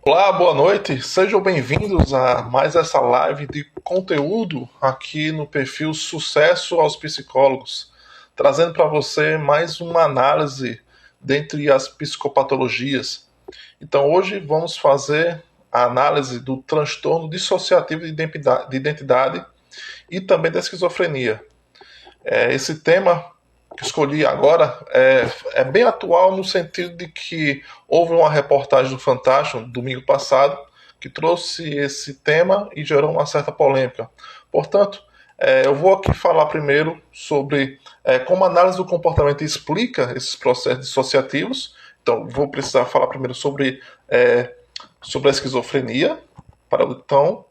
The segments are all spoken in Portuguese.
Olá, boa noite. Sejam bem-vindos a mais essa live de conteúdo aqui no perfil Sucesso aos Psicólogos, trazendo para você mais uma análise dentre as psicopatologias. Então, hoje vamos fazer a análise do transtorno dissociativo de identidade e também da esquizofrenia. Esse tema que escolhi agora é bem atual no sentido de que houve uma reportagem do Fantástico domingo passado que trouxe esse tema e gerou uma certa polêmica. Portanto, eu vou aqui falar primeiro sobre como a análise do comportamento explica esses processos dissociativos. Então, vou precisar falar primeiro sobre a esquizofrenia, para então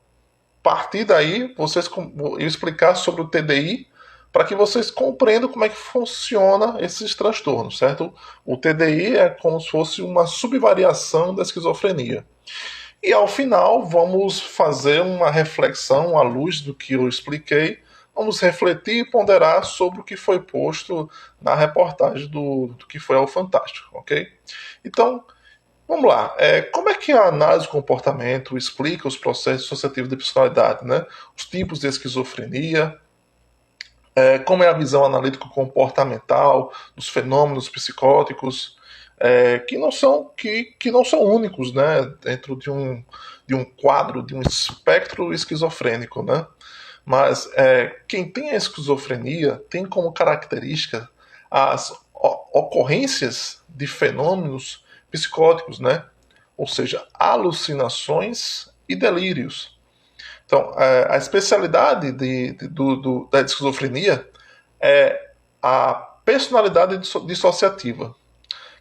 partir daí eu explicar sobre o TDI para que vocês compreendam como é que funciona esses transtornos, certo? O TDI é como se fosse uma subvariação da esquizofrenia. E ao final vamos fazer uma reflexão à luz do que eu expliquei, vamos refletir e ponderar sobre o que foi posto na reportagem do que foi ao Fantástico, ok? Então, vamos lá. Como é que a análise do comportamento explica os processos dissociativos de personalidade, né? Os tipos de esquizofrenia, como é a visão analítico-comportamental dos fenômenos psicóticos, que não são únicos, né, dentro de um quadro, de um espectro esquizofrênico. Né? Mas quem tem a esquizofrenia tem como característica as ocorrências de fenômenos psicóticos, né? Ou seja, alucinações e delírios. Então, a especialidade da esquizofrenia é a personalidade dissociativa,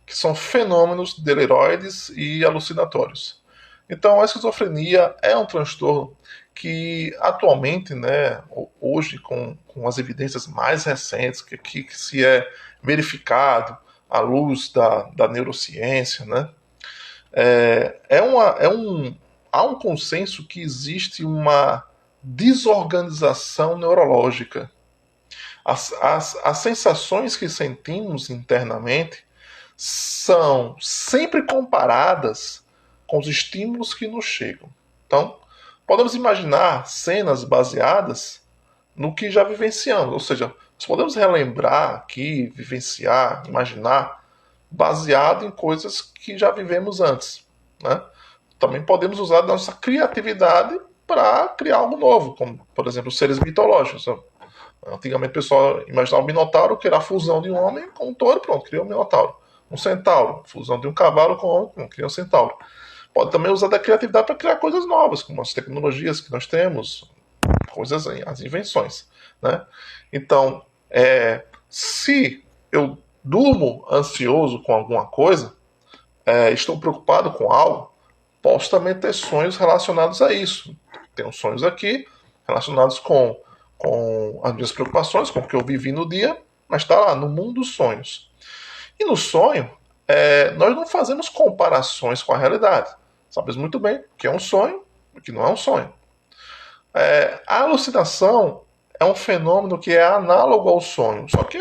que são fenômenos deliroides e alucinatórios. Então, a esquizofrenia é um transtorno que atualmente, né, hoje com as evidências mais recentes que se é verificado à luz da neurociência, né, há um consenso que existe uma desorganização neurológica. As sensações que sentimos internamente são sempre comparadas com os estímulos que nos chegam. Então, podemos imaginar cenas baseadas no que já vivenciamos, ou seja, nós podemos relembrar aqui, vivenciar, imaginar, baseado em coisas que já vivemos antes. Né? Também podemos usar a nossa criatividade para criar algo novo, como, por exemplo, seres mitológicos. Antigamente o pessoal imaginava um minotauro, que era a fusão de um homem com um touro, pronto, criou um minotauro. Um centauro, fusão de um cavalo com um homem, criou um centauro. Pode também usar da criatividade para criar coisas novas, como as tecnologias que nós temos, coisas, as invenções. Né? Então, se eu durmo ansioso com alguma coisa, estou preocupado com algo, posso também ter sonhos relacionados a isso. Tenho sonhos aqui relacionados com as minhas preocupações, com o que eu vivi no dia, mas está lá no mundo dos sonhos. E no sonho, nós não fazemos comparações com a realidade. Sabemos muito bem que é um sonho e que não é um sonho. A alucinação é um fenômeno que é análogo ao sonho, só que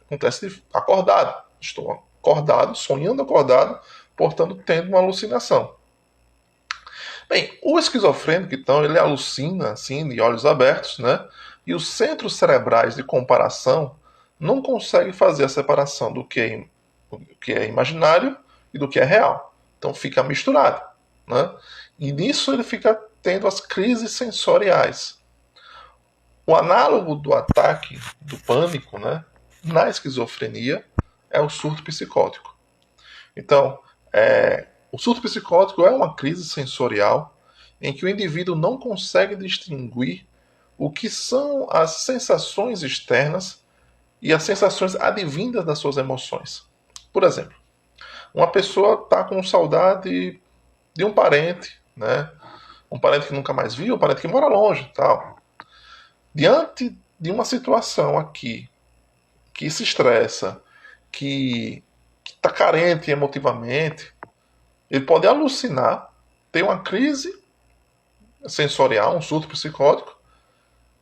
acontece acordado. Estou acordado, sonhando acordado, portanto tendo uma alucinação. Bem, o esquizofrênico, então, ele alucina, assim, de olhos abertos, né? E os centros cerebrais de comparação não conseguem fazer a separação do que é imaginário e do que é real. Então fica misturado, né? E nisso ele fica tendo as crises sensoriais. O análogo do ataque do pânico, né, na esquizofrenia, é o surto psicótico. Então, o surto psicótico é uma crise sensorial em que o indivíduo não consegue distinguir o que são as sensações externas e as sensações advindas das suas emoções. Por exemplo, uma pessoa está com saudade de um parente, né? Um parente que nunca mais viu, um parente que mora longe, tal. Diante de uma situação aqui que se estressa, que está carente emotivamente, ele pode alucinar, ter uma crise sensorial, um surto psicótico,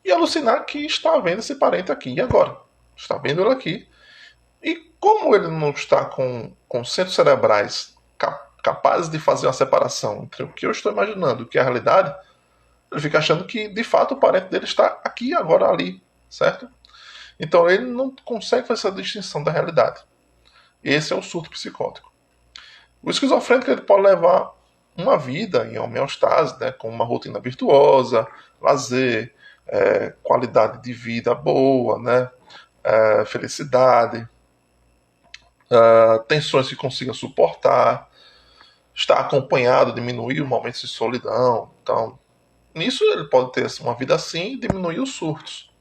e alucinar que está vendo esse parente aqui. E agora? Está vendo ele aqui. E como ele não está com centros cerebrais capazes de fazer uma separação entre o que eu estou imaginando e o que é a realidade, ele fica achando que de fato o parente dele está aqui, agora, ali, certo? Então ele não consegue fazer essa distinção da realidade. Esse é o surto psicótico. O esquizofrênico ele pode levar uma vida em homeostase, né, com uma rotina virtuosa, lazer, qualidade de vida boa, né, felicidade, tensões que consiga suportar, estar acompanhado, diminuir os momentos de solidão. Então, nisso ele pode ter uma vida assim e diminuir os surtos.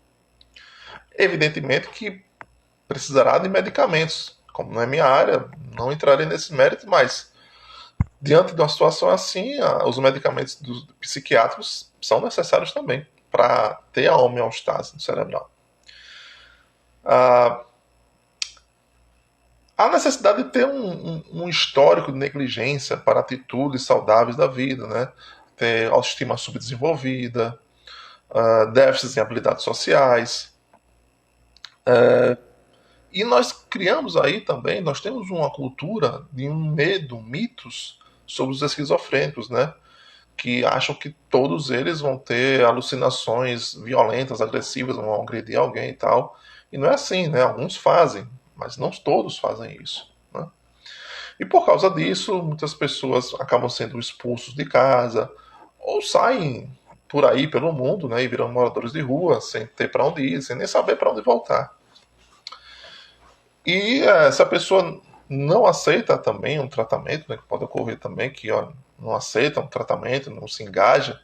Evidentemente que precisará de medicamentos. Como não é minha área, não entrarei nesse mérito, mas diante de uma situação assim, os medicamentos psiquiátricos são necessários também para ter a homeostase cerebral. Há necessidade de ter um histórico de negligência para atitudes saudáveis da vida, né? Ter autoestima subdesenvolvida, déficits em habilidades sociais. E nós criamos aí também, nós temos uma cultura de um medo, mitos sobre os esquizofrênicos, né? Que acham que todos eles vão ter alucinações violentas, agressivas, vão agredir alguém e tal. E não é assim, né? Alguns fazem, mas não todos fazem isso, né? E por causa disso, muitas pessoas acabam sendo expulsos de casa ou saem por aí pelo mundo, né? E viram moradores de rua sem ter para onde ir, sem nem saber para onde voltar. E se a pessoa não aceita também um tratamento, né, que pode ocorrer também, que não aceita um tratamento, não se engaja,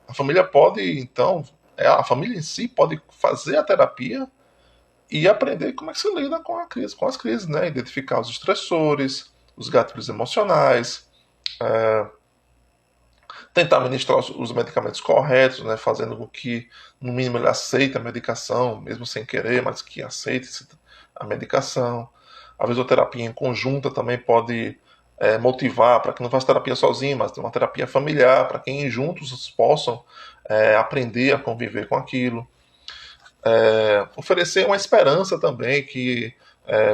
a família pode, então, a família em si pode fazer a terapia e aprender como é que se lida com as crises, né? Identificar os estressores, os gatilhos emocionais, tentar ministrar os medicamentos corretos, né? Fazendo com que, no mínimo, ele aceite a medicação, mesmo sem querer, mas que aceite a medicação. A mesoterapia em conjunta também pode motivar para que não faça terapia sozinho, mas uma terapia familiar, para que juntos possam aprender a conviver com aquilo. Oferecer uma esperança também, que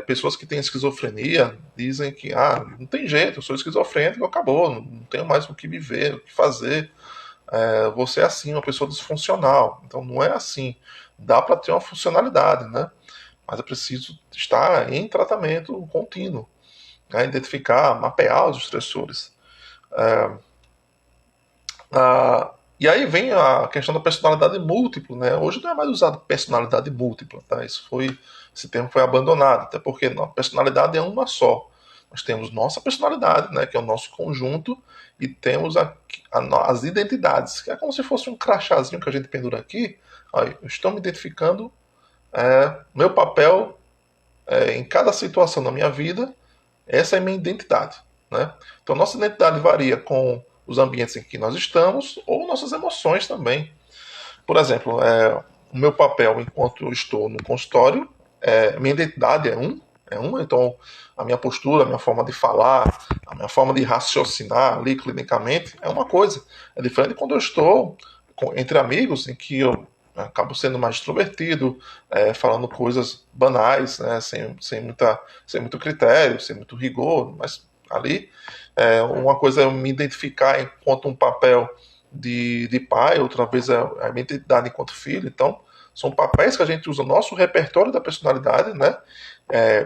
pessoas que têm esquizofrenia dizem que não tem jeito, eu sou esquizofrênico, acabou, não tenho mais o que viver, o que fazer, você é assim, uma pessoa disfuncional. Então não é assim, dá para ter uma funcionalidade, né? Mas é preciso estar em tratamento contínuo, né? Identificar, mapear os estressores. E aí vem a questão da personalidade múltipla, né? Hoje não é mais usado personalidade múltipla, tá? Esse termo foi abandonado, até porque a personalidade é uma só. Nós temos nossa personalidade, né, que é o nosso conjunto, e temos as identidades, que é como se fosse um crachazinho que a gente pendura aqui. Olha, eu estou me identificando, meu papel em cada situação da minha vida, essa é a minha identidade, né? Então nossa identidade varia com os ambientes em que nós estamos ou nossas emoções também. Por exemplo, o meu papel enquanto eu estou no consultório, minha identidade então a minha postura, a minha forma de falar, a minha forma de raciocinar ali clinicamente é uma coisa. É diferente quando eu estou entre amigos, em que eu acabo sendo mais extrovertido, falando coisas banais, né, sem muito critério, sem muito rigor, mas ali uma coisa é eu me identificar enquanto um papel de pai, outra vez é a minha identidade enquanto filho. Então são papéis que a gente usa no nosso repertório da personalidade, né?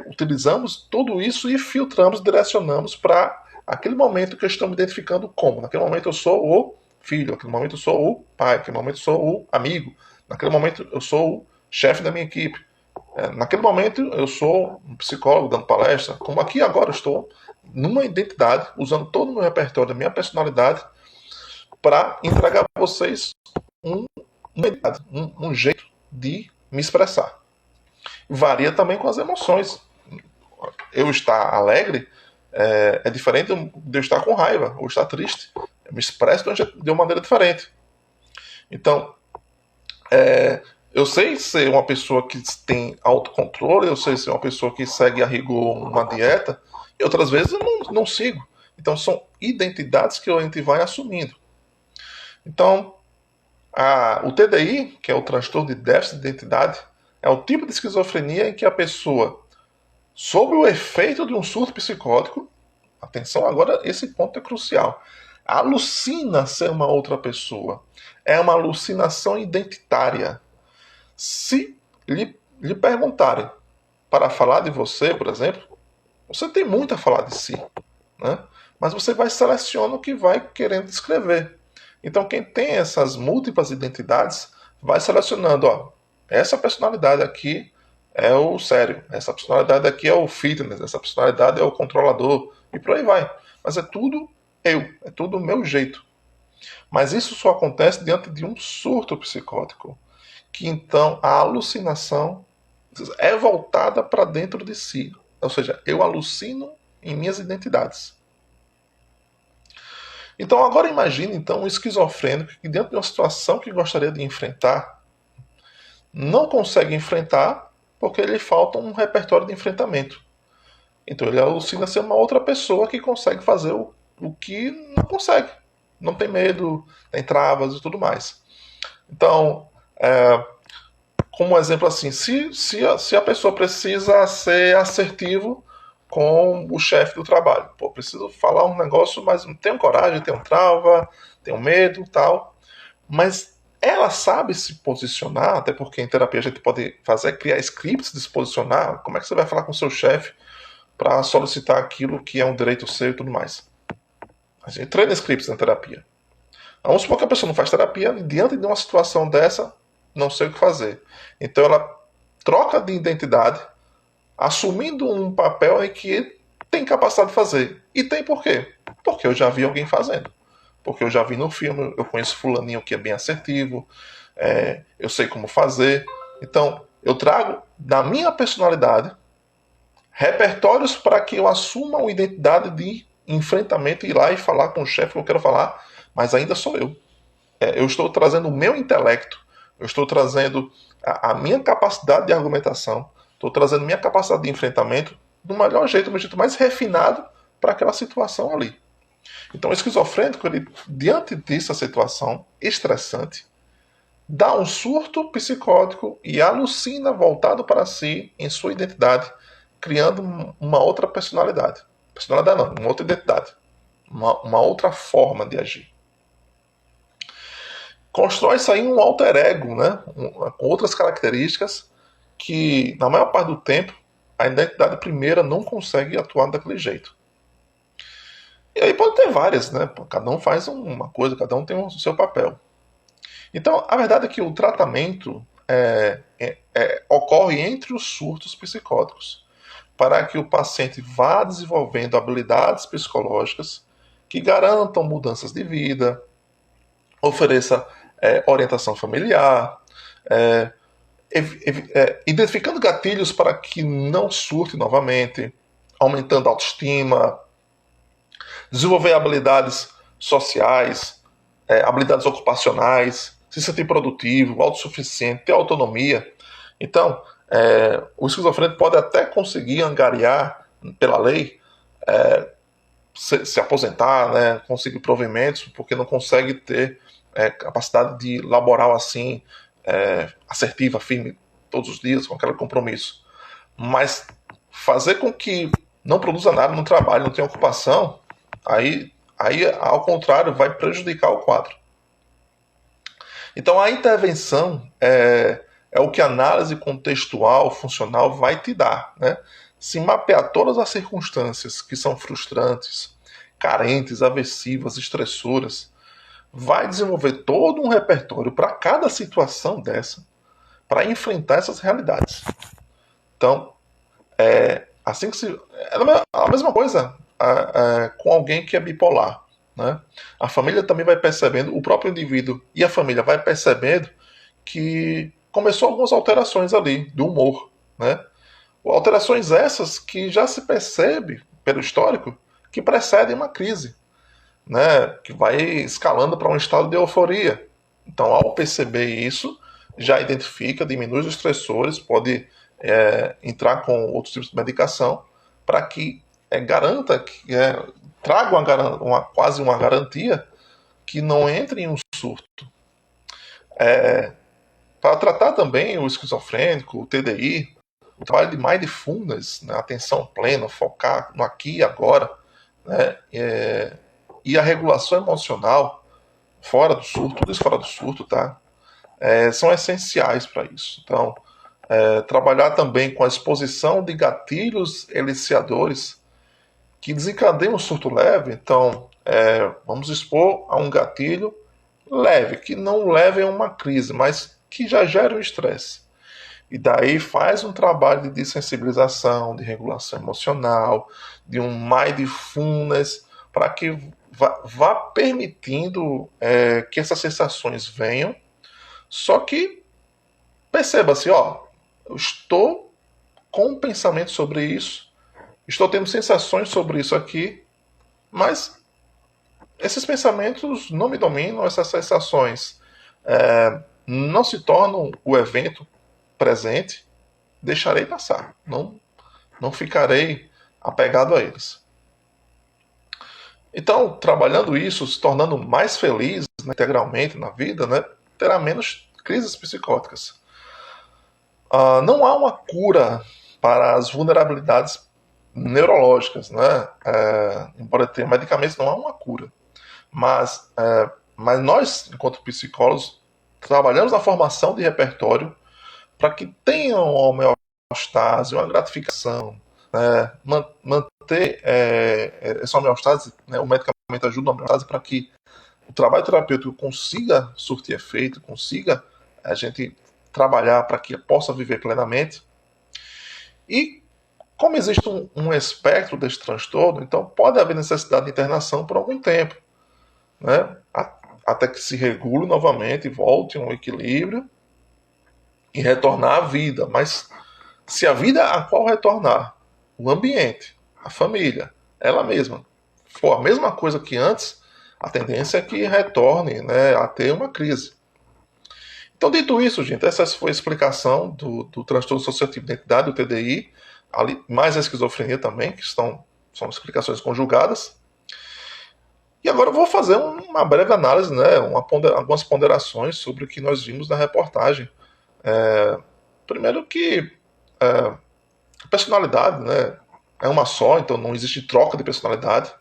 Utilizamos tudo isso e filtramos, direcionamos para aquele momento que eu estou me identificando como. Naquele momento eu sou o filho, naquele momento eu sou o pai, naquele momento eu sou o amigo, naquele momento eu sou o chefe da minha equipe, naquele momento eu sou um psicólogo dando palestra, como aqui agora eu estou numa identidade, usando todo o meu repertório da minha personalidade para entregar a vocês um jeito de me expressar. Varia também com as emoções. Eu estar alegre é diferente de eu estar com raiva ou estar triste. Eu me expresso de uma maneira diferente. Então, eu sei ser uma pessoa que tem autocontrole, eu sei ser uma pessoa que segue a rigor uma dieta, e outras vezes eu não sigo. Então, são identidades que a gente vai assumindo. Então, o TDI, que é o transtorno de déficit de identidade, é o tipo de esquizofrenia em que a pessoa, sob o efeito de um surto psicótico, Atenção, agora esse ponto é crucial. Alucina ser uma outra pessoa. É uma alucinação identitária. Se lhe perguntarem para falar de você, por exemplo, você tem muito a falar de si, né? Mas você vai selecionando o que vai querendo descrever. Então, quem tem essas múltiplas identidades vai selecionando, ó, essa personalidade aqui é o sério, essa personalidade aqui é o fitness, essa personalidade é o controlador, e por aí vai. Mas é tudo eu, é tudo o meu jeito. Mas isso só acontece diante de um surto psicótico, que então a alucinação é voltada para dentro de si. Ou seja, eu alucino em minhas identidades. Então agora imagine então um esquizofrênico que diante de uma situação que gostaria de enfrentar, não consegue enfrentar porque lhe falta um repertório de enfrentamento. Então ele alucina ser uma outra pessoa que consegue fazer o que não consegue. Não tem medo, tem travas e tudo mais. Então, como um exemplo assim, se a pessoa precisa ser assertivo com o chefe do trabalho. Pô, preciso falar um negócio, mas não tenho coragem, tenho trava, tenho medo tal. Mas ela sabe se posicionar, até porque em terapia a gente pode fazer, criar scripts de se posicionar. Como é que você vai falar com o seu chefe para solicitar aquilo que é um direito seu e tudo mais? A gente treina scripts na terapia. Vamos supor que a pessoa não faz terapia, diante de uma situação dessa, não sei o que fazer. Então ela troca de identidade, assumindo um papel em que tem capacidade de fazer. E tem por quê? Porque eu já vi alguém fazendo. Porque eu já vi no filme, eu conheço fulaninho que é bem assertivo, eu sei como fazer. Então, eu trago da minha personalidade repertórios para que eu assuma uma identidade de enfrentamento e ir lá e falar com o chefe que eu quero falar, mas ainda sou eu. Eu estou trazendo o meu intelecto, eu estou trazendo a minha capacidade de argumentação, estou trazendo minha capacidade de enfrentamento do melhor jeito, do jeito mais refinado para aquela situação ali. Então o esquizofrênico, ele, diante dessa situação estressante, dá um surto psicótico e alucina voltado para si em sua identidade, criando uma outra personalidade. Personalidade não, uma outra identidade. Uma outra forma de agir. Constrói-se aí um alter ego, né? Com outras características que, na maior parte do tempo, a identidade primeira não consegue atuar daquele jeito. E aí pode ter várias, né? Cada um faz uma coisa, cada um tem o seu papel. Então, a verdade é que o tratamento ocorre entre os surtos psicóticos, para que o paciente vá desenvolvendo habilidades psicológicas que garantam mudanças de vida, ofereça orientação familiar, identificando gatilhos para que não surte novamente, aumentando a autoestima, desenvolver habilidades sociais, habilidades ocupacionais, se sentir produtivo, autossuficiente, ter autonomia. Então, o esquizofrênico pode até conseguir angariar, pela lei, se aposentar, né, conseguir provimentos, porque não consegue ter capacidade de laboral assim, assertiva, firme, todos os dias, com aquele compromisso. Mas fazer com que não produza nada no trabalho, não tenha ocupação, aí ao contrário, vai prejudicar o quadro. Então a intervenção é o que a análise contextual, funcional vai te dar, né? Se mapear todas as circunstâncias que são frustrantes, carentes, aversivas, estressoras, vai desenvolver todo um repertório para cada situação dessa, para enfrentar essas realidades. Então, assim que se. É a mesma coisa com alguém que é bipolar. Né? A família também vai percebendo, o próprio indivíduo e a família vai percebendo que começou algumas alterações ali do humor. Né? Alterações essas que já se percebe, pelo histórico, que precedem uma crise, né? Que vai escalando para um estado de euforia. Então, ao perceber isso, já identifica, diminui os estressores, pode entrar com outros tipos de medicação para que garanta, que traga quase uma garantia que não entre em um surto. Para tratar também o esquizofrênico, o TDI, o trabalho de mindfulness, né, atenção plena, focar no aqui e agora, né? E a regulação emocional, fora do surto, tudo isso fora do surto, tá? São essenciais para isso. Então, trabalhar também com a exposição de gatilhos eliciadores que desencadeiam o surto leve. Então, vamos expor a um gatilho leve, que não leve a uma crise, mas que já gera um estresse. E daí faz um trabalho de desensibilização, de regulação emocional, de um mindfulness, para que vá permitindo que essas sensações venham. Só que perceba-se, ó, eu estou com um pensamento sobre isso, estou tendo sensações sobre isso aqui, mas esses pensamentos não me dominam, essas sensações não se tornam o evento presente, deixarei passar, não ficarei apegado a eles. Então, trabalhando isso, se tornando mais feliz, né, integralmente na vida, né, terá menos crises psicóticas. Não há uma cura para as vulnerabilidades neurológicas, né? Embora tenha medicamentos, não há uma cura. Mas nós, enquanto psicólogos, trabalhamos na formação de repertório para que tenham uma homeostase, uma gratificação, né? Manter essa homeostase, né? O medicamento ajuda na homeostase para que o trabalho terapêutico consiga surtir efeito, consiga a gente trabalhar para que possa viver plenamente. E como existe um espectro desse transtorno, então pode haver necessidade de internação por algum tempo, né? Até que se regule novamente, volte a um equilíbrio e retornar à vida. Mas se a vida a qual retornar, o ambiente, a família, ela mesma, for a mesma coisa que antes, a tendência é que retorne, né, a ter uma crise. Então, dito isso, gente, essa foi a explicação do transtorno associativo de identidade, do TDI, ali, mais a esquizofrenia também, que são explicações conjugadas. E agora eu vou fazer uma breve análise, né, algumas ponderações sobre o que nós vimos na reportagem. Primeiro que a personalidade, né, é uma só, então não existe troca de personalidade,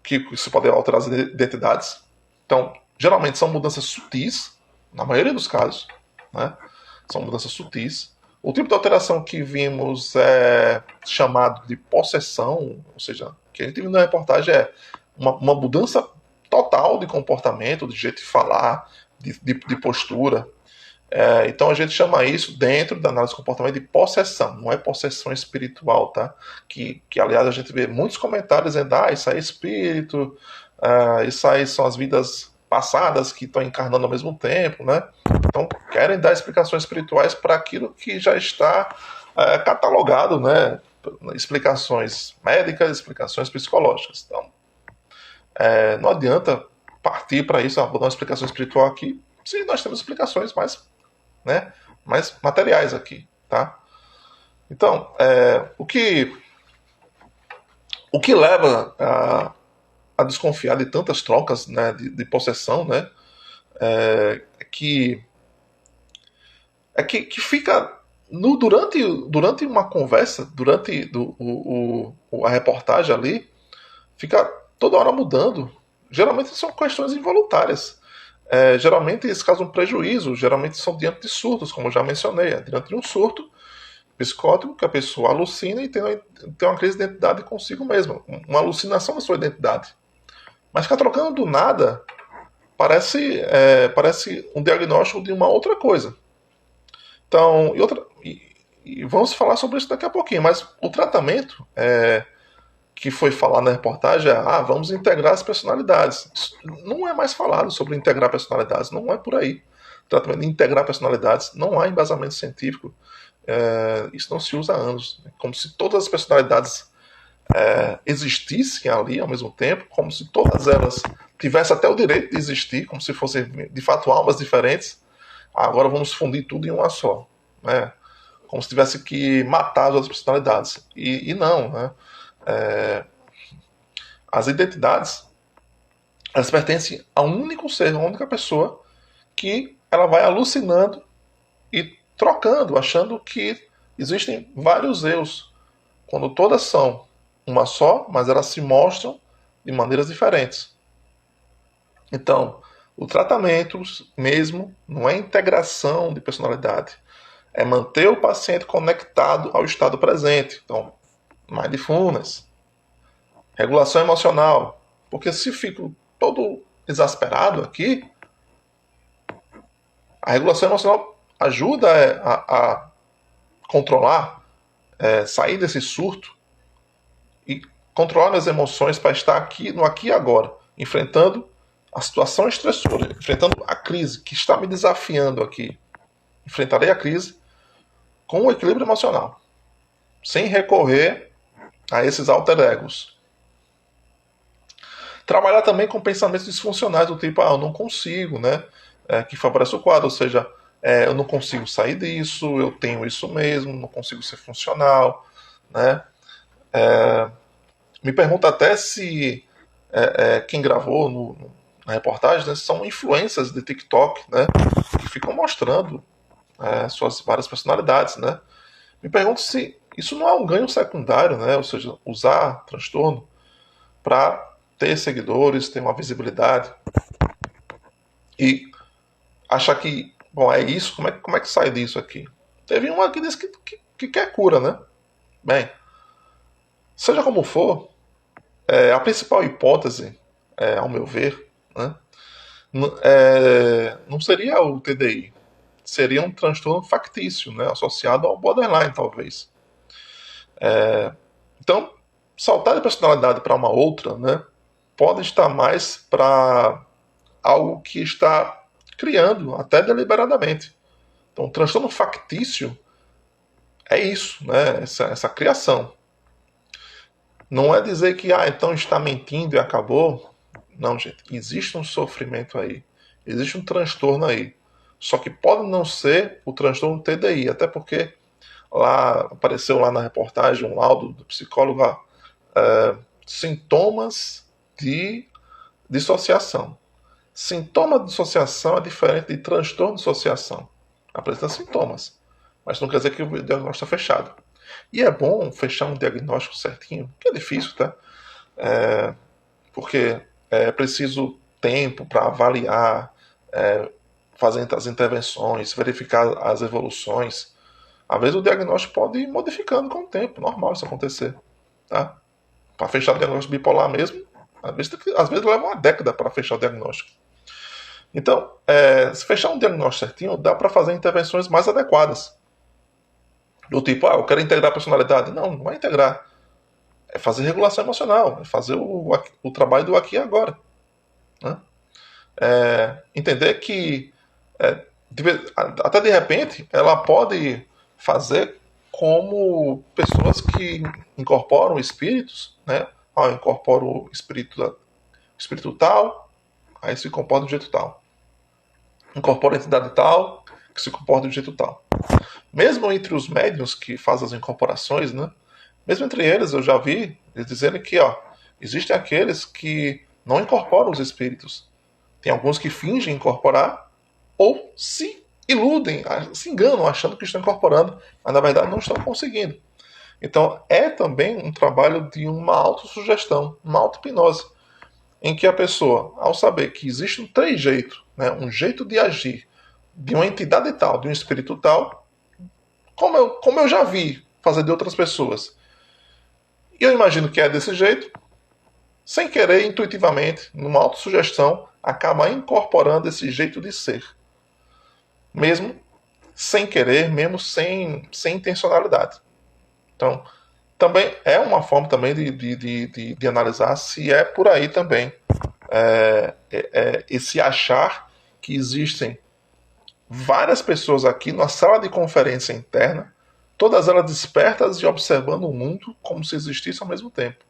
que isso pode alterar as identidades. Então, geralmente são mudanças sutis, na maioria dos casos, né, são mudanças sutis. O tipo de alteração que vimos é chamado de possessão, ou seja, o que a gente viu na reportagem é uma mudança total de comportamento, de jeito de falar, de postura. Então a gente chama isso, dentro da análise de comportamento, de possessão, não é possessão espiritual, tá? Que aliás a gente vê muitos comentários dizendo, isso aí é espírito, isso aí são as vidas passadas que estão encarnando ao mesmo tempo, né? Então querem dar explicações espirituais para aquilo que já está catalogado, né? Explicações médicas, explicações psicológicas. Então não adianta partir para isso, vou dar uma explicação espiritual aqui, se nós temos explicações mais materiais aqui, tá? Então, o que leva a desconfiar de tantas trocas, né, de possessão, né, que fica durante uma conversa, durante a reportagem ali, fica toda hora mudando. Geralmente são questões involuntárias. Geralmente isso causa um prejuízo, geralmente são diante de surtos, como eu já mencionei. Diante de um surto psicótico que a pessoa alucina e tem uma crise de identidade consigo mesma, uma alucinação da sua identidade. Mas ficar trocando do nada parece um diagnóstico de uma outra coisa. Então, e vamos falar sobre isso daqui a pouquinho, mas o tratamento que foi falado na reportagem vamos integrar as personalidades. Isso não é mais falado sobre integrar personalidades, não é por aí. O tratamento de integrar personalidades não há embasamento científico. Isso não se usa há anos. Como se todas as personalidades existissem ali ao mesmo tempo, como se todas elas tivessem até o direito de existir, como se fossem de fato almas diferentes. Agora vamos fundir tudo em uma só, né? Como se tivesse que matar as outras personalidades. E não, né? As identidades, elas pertencem a um único ser, a uma única pessoa, que ela vai alucinando e trocando, achando que existem vários eus, quando todas são uma só, mas elas se mostram de maneiras diferentes. Então, o tratamento mesmo não é integração de personalidade, é manter o paciente conectado ao estado presente. Então, mindfulness, regulação emocional. Porque se fico todo exasperado aqui, a regulação emocional ajuda a controlar, sair desse surto e controlar as emoções para estar aqui no aqui e agora, enfrentando a situação estressora, enfrentando a crise que está me desafiando aqui. Enfrentarei a crise com o equilíbrio emocional, sem recorrer a esses alter egos. Trabalhar também com pensamentos disfuncionais do tipo, eu não consigo, né? Que favorece o quadro, ou seja, eu não consigo sair disso, eu tenho isso mesmo, não consigo ser funcional, né? Me pergunta até se quem gravou na reportagem, né, são influências de TikTok, né? Que ficam mostrando suas várias personalidades, né? Me pergunto se isso não é um ganho secundário, né? Ou seja, usar transtorno para ter seguidores, ter uma visibilidade e achar que, bom, é isso, como é que sai disso aqui? Teve um aqui que disse que quer cura, né? Bem, seja como for, a principal hipótese, ao meu ver, né, não seria o TDI, seria um transtorno factício, né, associado ao borderline, talvez. Então, saltar de personalidade para uma outra, né, pode estar mais para algo que está criando, até deliberadamente. Então, o transtorno factício é isso, né, essa criação. Não é dizer que, então está mentindo e acabou. Não, gente. Existe um sofrimento aí. Existe um transtorno aí. Só que pode não ser o transtorno TDI, até porque apareceu lá na reportagem um laudo do psicólogo sintomas de dissociação. Sintoma de dissociação é diferente de transtorno de dissociação. Apresenta sintomas, mas não quer dizer que o diagnóstico está fechado. E é bom fechar um diagnóstico certinho, que é difícil, tá? Porque é preciso tempo para avaliar, fazer as intervenções, verificar as evoluções. Às vezes o diagnóstico pode ir modificando com o tempo, normal isso acontecer. Tá? Para fechar o diagnóstico bipolar mesmo, às vezes leva uma década para fechar o diagnóstico. Então, se fechar um diagnóstico certinho, dá para fazer intervenções mais adequadas. Do tipo, eu quero integrar a personalidade. Não é integrar. É fazer regulação emocional, é fazer o trabalho do aqui e agora. Né? Entender que, até de repente, ela pode fazer como pessoas que incorporam espíritos, né? Eu incorporo o espírito tal, aí se comporta do jeito tal. Incorpora a entidade tal, que se comporta do jeito tal. Mesmo entre os médiuns que fazem as incorporações, né? Mesmo entre eles, eu já vi eles dizerem que existem aqueles que não incorporam os espíritos. Tem alguns que fingem incorporar ou se iludem, se enganam achando que estão incorporando, mas na verdade não estão conseguindo. Então é também um trabalho de uma autossugestão, uma auto-hipnose, em que a pessoa, ao saber que existe um trejeito, né, um jeito de agir de uma entidade tal, de um espírito tal, como eu já vi fazer de outras pessoas, e eu imagino que é desse jeito, sem querer, intuitivamente, numa autossugestão, acaba incorporando esse jeito de ser. Mesmo sem querer, mesmo sem intencionalidade. Então, também é uma forma também de analisar se é por aí também. Esse achar que existem várias pessoas aqui na sala de conferência interna, todas elas despertas e observando o mundo como se existisse ao mesmo tempo.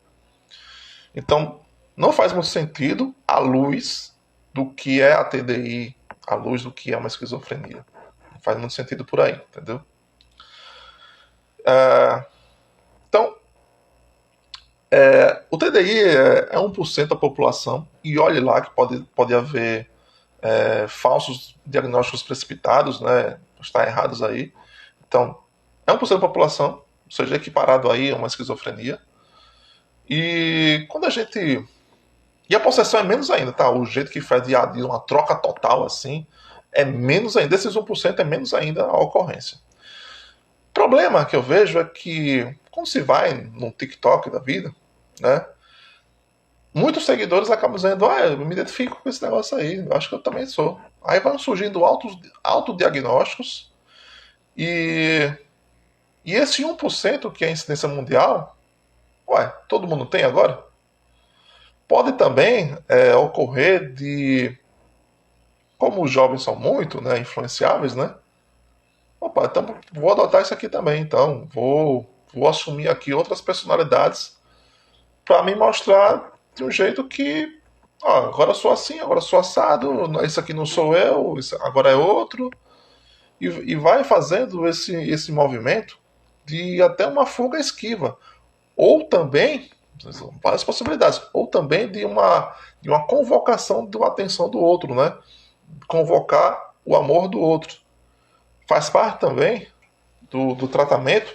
Então, não faz muito sentido à luz do que é a TDI, à luz do que é uma esquizofrenia. Não faz muito sentido por aí, entendeu? Então, o TDI é 1% da população, e olhe lá que pode haver falsos diagnósticos precipitados, né? Estar errados aí. Então, é 1% da população, ou seja, equiparado aí a uma esquizofrenia. E quando a gente. E a possessão é menos ainda, tá? O jeito que faz de uma troca total assim é menos ainda. Desses 1% é menos ainda a ocorrência. O problema que eu vejo é que quando se vai no TikTok da vida, né? Muitos seguidores acabam dizendo, eu me identifico com esse negócio aí, eu acho que eu também sou. Aí vão surgindo autodiagnósticos e, e esse 1% que é a incidência mundial, todo mundo tem agora? Pode também ocorrer de, como os jovens são muito influenciáveis, né? Então vou adotar isso aqui também, então vou assumir aqui outras personalidades para me mostrar de um jeito que agora eu sou assim, agora eu sou assado, isso aqui não sou eu, isso agora é outro. E vai fazendo esse movimento de até uma fuga esquiva. Ou também, várias possibilidades, ou também de uma convocação da atenção do outro, né? Convocar o amor do outro. Faz parte também do tratamento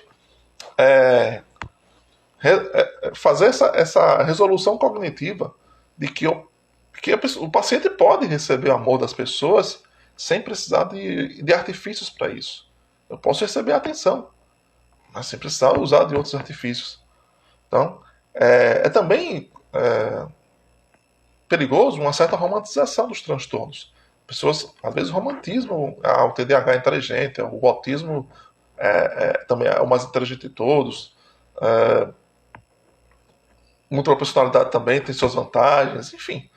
fazer essa resolução cognitiva de que o paciente pode receber o amor das pessoas sem precisar de artifícios para isso. Eu posso receber atenção, mas sem precisar usar de outros artifícios. Então, também perigoso uma certa romantização dos transtornos. Pessoas, às vezes, romantizam o TDAH inteligente, o autismo também é o mais inteligente de todos. Múltipla personalidade também tem suas vantagens, enfim.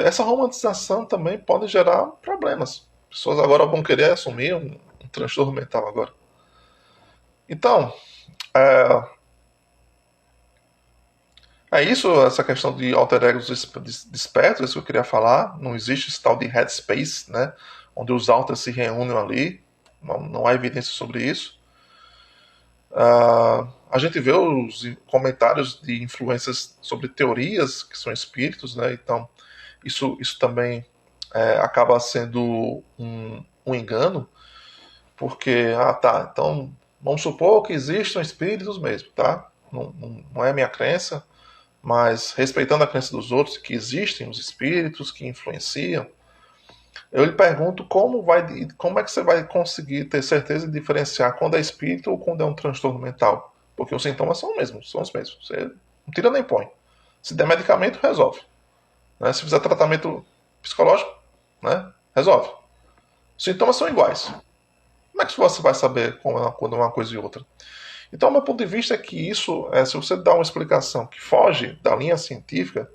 Essa romantização também pode gerar problemas. Pessoas agora vão querer assumir um transtorno mental agora. Então, é isso, essa questão de alter egos despertos, é isso que eu queria falar. Não existe esse tal de headspace, né, onde os alters se reúnem ali. Não há evidência sobre isso. A gente vê os comentários de influências sobre teorias que são espíritos, né? Então isso também acaba sendo um engano, porque então vamos supor que existam espíritos mesmo, tá? Não é a minha crença, mas respeitando a crença dos outros que existem os espíritos que influenciam, eu lhe pergunto como é que você vai conseguir ter certeza de diferenciar quando é espírito ou quando é um transtorno mental? Porque os sintomas são os mesmos. Você não tira nem põe. Se der medicamento, resolve. Né? Se fizer tratamento psicológico, né? Resolve. Os sintomas são iguais. Como é que você vai saber quando é uma coisa e outra? Então, meu ponto de vista é que isso, se você dá uma explicação que foge da linha científica,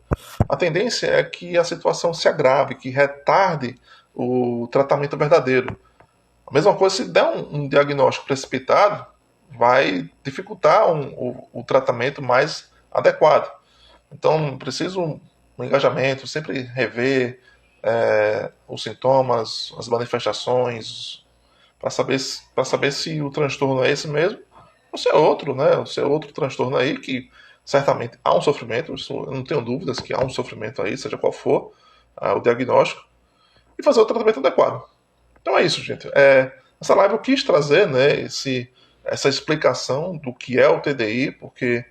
a tendência é que a situação se agrave, que retarde o tratamento verdadeiro. A mesma coisa se der um diagnóstico precipitado, vai dificultar o tratamento mais adequado. Então, preciso um engajamento, sempre rever os sintomas, as manifestações, para saber se o transtorno é esse mesmo ou se é outro, né? Ou se é outro transtorno aí que certamente há um sofrimento, eu não tenho dúvidas que há um sofrimento aí, seja qual for o diagnóstico, e fazer o tratamento adequado. Então é isso, gente. Essa live eu quis trazer, né, essa explicação do que é o TDI, porque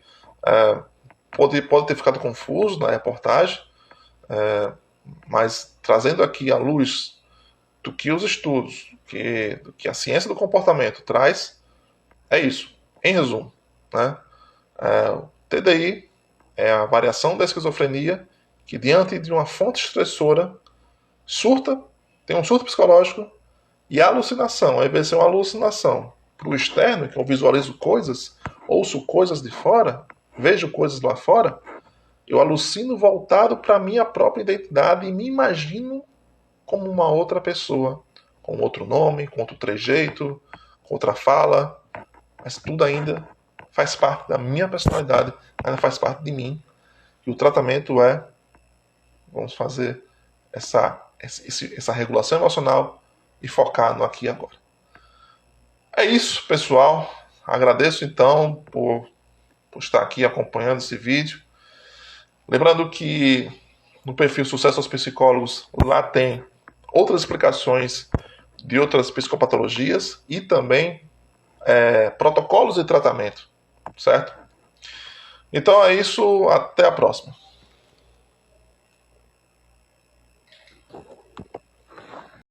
pode ter ficado confuso na reportagem, mas trazendo aqui à luz do que os estudos, do que a ciência do comportamento traz, é isso. Em resumo, né? O TDI é a variação da esquizofrenia que, diante de uma fonte estressora, tem um surto psicológico e a alucinação. Aí vai ser uma alucinação para o externo, que eu visualizo coisas, ouço coisas de fora, vejo coisas lá fora, eu alucino voltado para a minha própria identidade e me imagino como uma outra pessoa, com outro nome, com outro trejeito, com outra fala, mas tudo ainda faz parte da minha personalidade, ainda faz parte de mim. E o tratamento vamos fazer essa regulação emocional e focar no aqui e agora. É isso, pessoal. Agradeço então por estar aqui acompanhando esse vídeo. Lembrando que no perfil Sucesso aos Psicólogos, lá tem outras explicações de outras psicopatologias e também protocolos de tratamento, certo? Então é isso, até a próxima.